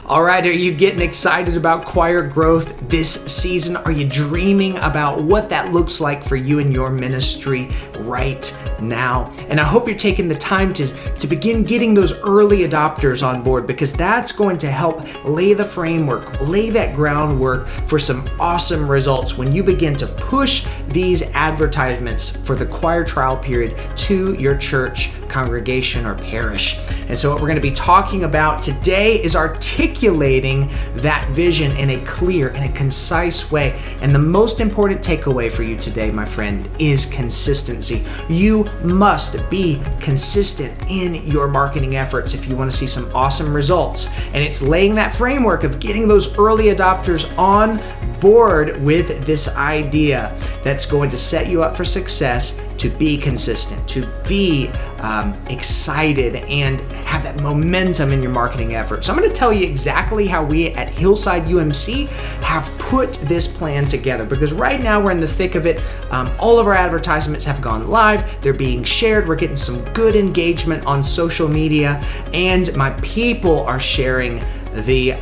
All right, are you getting excited about choir growth this season? Are you dreaming about what that looks like for you and your ministry right now? And I hope you're taking the time to begin getting those early adopters on board, because that's going to help lay the framework, lay that groundwork for some awesome results when you begin to push these advertisements for the choir trial period to your church, congregation, or parish. And so what we're going to be talking about today is articulating that vision in a clear and a concise way. And the most important takeaway for you today, my friend, is consistency. You must be consistent in your marketing efforts if you want to see some awesome results. And it's laying that framework of getting those early adopters on board with this idea that's going to set you up for success, to be consistent, to be excited and have that momentum in your marketing efforts. So I'm going to tell you exactly how we at Hillside UMC have put this plan together, because right now we're in the thick of it. All of our advertisements have gone live. They're being shared. We're getting some good engagement on social media, and my people are sharing the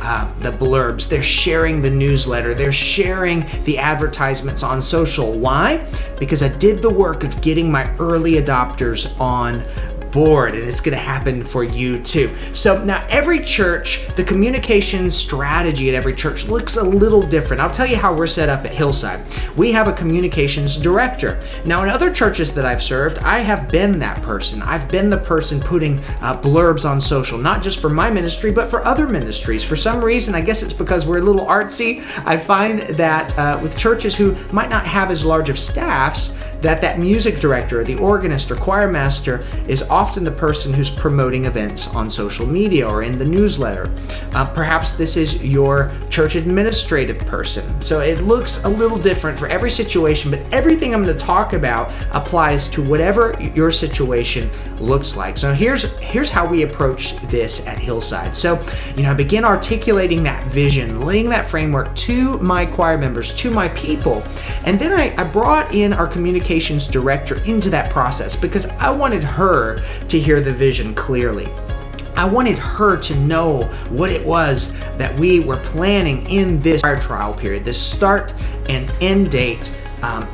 blurbs. They're sharing the newsletter. They're sharing the advertisements on social. Why? Because I did the work of getting my early adopters on board, and it's going to happen for you too. So now every church, the communication strategy at every church looks a little different. I'll tell you how we're set up at Hillside. We have a communications director. Now in other churches that I've served, I have been that person. I've been the person putting blurbs on social, not just for my ministry, but for other ministries. For some reason, I guess it's because we're a little artsy, I find that with churches who might not have as large of staffs, that music director or the organist or choir master is often the person who's promoting events on social media or in the newsletter. Perhaps this is your church administrative person. So it looks a little different for every situation, but everything I'm going to talk about applies to whatever your situation looks like. So here's how we approach this at Hillside. So, I begin articulating that vision, laying that framework to my choir members, to my people. And then I brought in our communications director into that process, because I wanted her to hear the vision clearly. I wanted her to know what it was that we were planning in this choir trial period, this start and end date,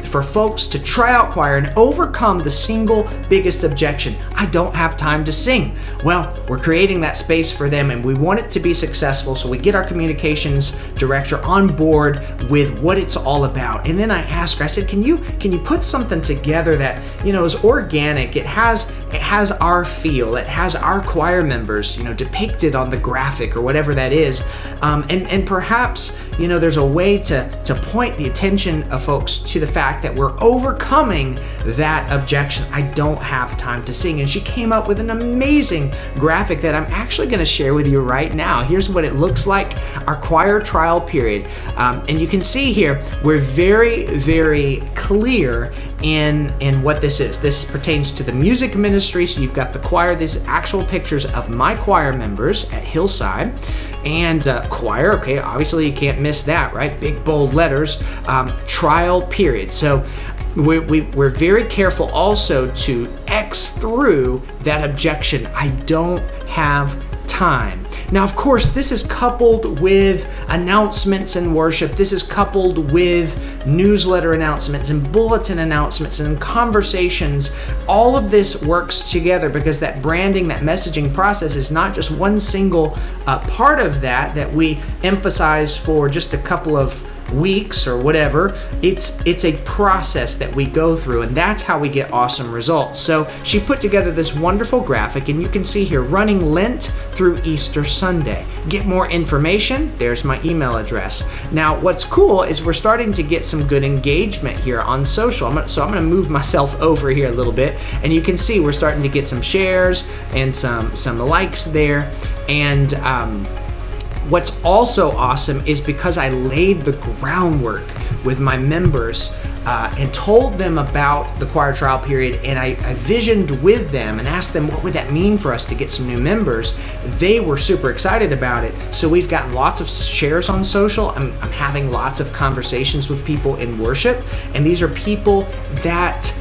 for folks to try out choir and overcome the single biggest objection: I don't have time to sing. Well, we're creating that space for them, and we want it to be successful, so we get our communications director on board with what it's all about. And then I asked her, I said, can you put something together that is organic? It has our feel, it has our choir members depicted on the graphic or whatever that is, and perhaps there's a way to point the attention of folks to the fact that we're overcoming that objection: I don't have time to sing. And she came up with an amazing graphic that I'm actually going to share with you right now. Here's what it looks like, our choir trial period. And you can see here, we're very, very clear in what this is. This pertains to the music ministry. So you've got the choir. These actual pictures of my choir members at Hillside. And choir, okay, obviously you can't miss that, right? Big bold letters, trial period. So we're very careful also to X through that objection: I don't have time. Now, of course, this is coupled with announcements and worship. This is coupled with newsletter announcements and bulletin announcements and conversations. All of this works together, because that branding, that messaging process is not just one single part of that we emphasize for just a couple of weeks or whatever. It's a process that we go through, and that's how we get awesome results. So she put together this wonderful graphic, and you can see here, running Lent through Easter Sunday. Get more information, there's my email address. Now what's cool is we're starting to get some good engagement here on social. I'm going to move myself over here a little bit, and you can see we're starting to get some shares and some likes there. And what's also awesome is because I laid the groundwork with my members and told them about the choir trial period, and I visioned with them and asked them what would that mean for us to get some new members. They were super excited about it. So we've got lots of shares on social. I'm having lots of conversations with people in worship, and these are people that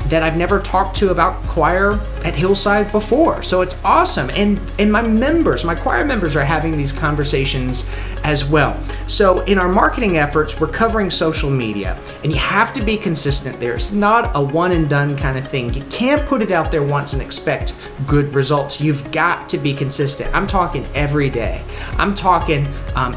that I've never talked to about choir at Hillside before. So it's awesome. And my members, my choir members are having these conversations as well. So in our marketing efforts, we're covering social media, and you have to be consistent there. It's not a one and done kind of thing. You can't put it out there once and expect good results. You've got to be consistent. I'm talking every day. I'm talking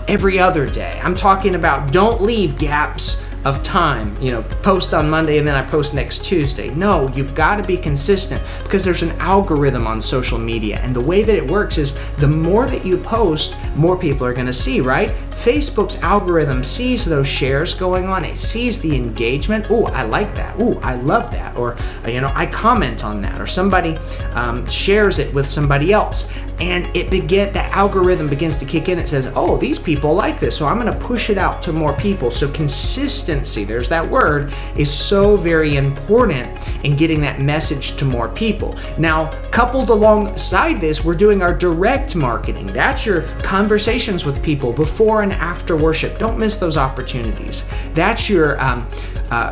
every other day. I'm talking about don't leave gaps of time, post on Monday and then I post next Tuesday. No, you've got to be consistent, because there's an algorithm on social media, and the way that it works is the more that you post, more people are going to see, right? Facebook's algorithm sees those shares going on. It sees the engagement. Oh, I like that. Oh, I love that. Or, I comment on that, or somebody shares it with somebody else. And the algorithm begins to kick in. It says, oh, these people like this, so I'm going to push it out to more people. So consistency, there's that word, is so very important in getting that message to more people. Now, coupled alongside this, we're doing our direct marketing. That's your conversations with people before and after worship. Don't miss those opportunities. That's your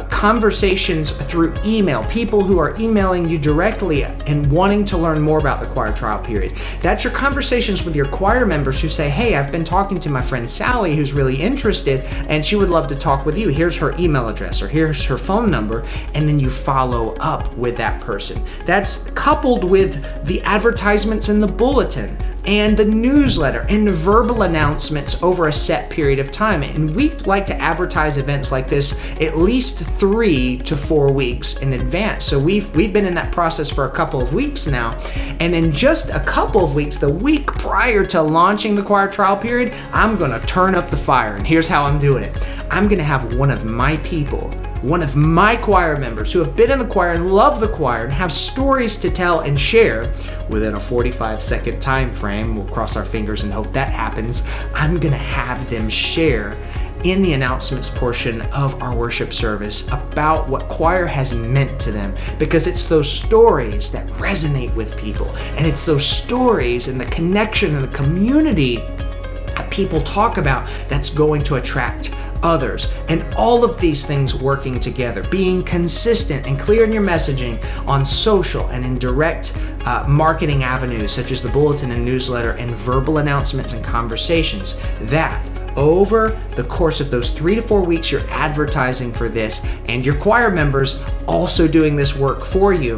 conversations through email, people who are emailing you directly and wanting to learn more about the choir trial period. That's your conversations with your choir members who say, hey, I've been talking to my friend Sally who's really interested and she would love to talk with you. Here's her email address, or here's her phone number, and then you follow up with that person. That's coupled with the advertisements in the bulletin and the newsletter and the verbal announcements over a set period of time. And we like to advertise events like this at least 3 to 4 weeks in advance. So we've been in that process for a couple of weeks now. And then just a couple of weeks, the week prior to launching the choir trial period, I'm gonna turn up the fire. And here's how I'm doing it. I'm gonna have one of my people, one of my choir members who have been in the choir and love the choir and have stories to tell and share within a 45-second time frame. We'll cross our fingers and hope that happens. I'm gonna have them share in the announcements portion of our worship service about what choir has meant to them, because it's those stories that resonate with people, and it's those stories and the connection and the community that people talk about that's going to attract others. And all of these things working together, being consistent and clear in your messaging on social and in direct marketing avenues such as the bulletin and newsletter and verbal announcements and conversations, that over the course of those 3 to 4 weeks, you're advertising for this, and your choir members also doing this work for you.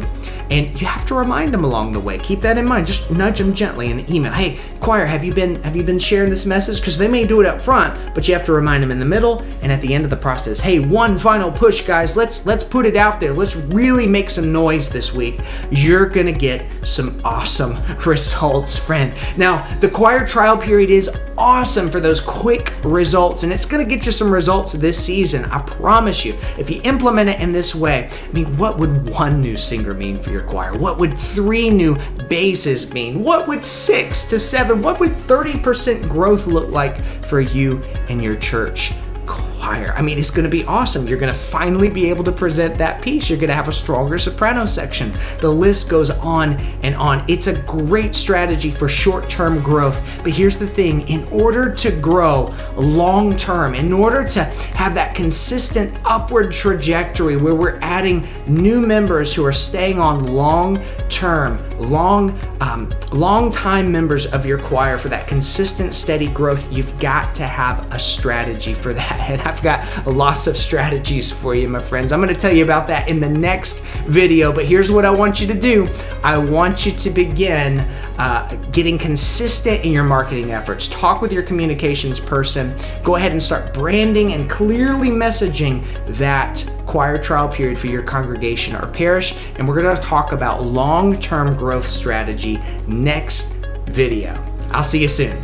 And you have to remind them along the way. Keep that in mind. Just nudge them gently in the email. Hey, choir, have you been sharing this message? Because they may do it up front, but you have to remind them in the middle and at the end of the process. Hey, one final push, guys. Let's put it out there. Let's really make some noise this week. You're gonna get some awesome results, friend. Now, the choir trial period is awesome for those quick results, and it's gonna get you some results this season. I promise you. If you implement it in this way, what would one new singer mean for your choir? What would 3 new basses mean? What would 6 to 7? What would 30% growth look like for you and your church choir? It's going to be awesome. You're going to finally be able to present that piece. You're going to have a stronger soprano section. The list goes on and on. It's a great strategy for short-term growth. But here's the thing, in order to grow long-term, in order to have that consistent upward trajectory where we're adding new members who are staying on long-term, long-time members of your choir for that consistent, steady growth, you've got to have a strategy for that. And I've got lots of strategies for you, my friends. I'm going to tell you about that in the next video, but here's what I want you to do. I want you to begin getting consistent in your marketing efforts. Talk with your communications person. Go ahead and start branding and clearly messaging that choir trial period for your congregation or parish, and we're going to talk about long-term growth strategy next video. I'll see you soon.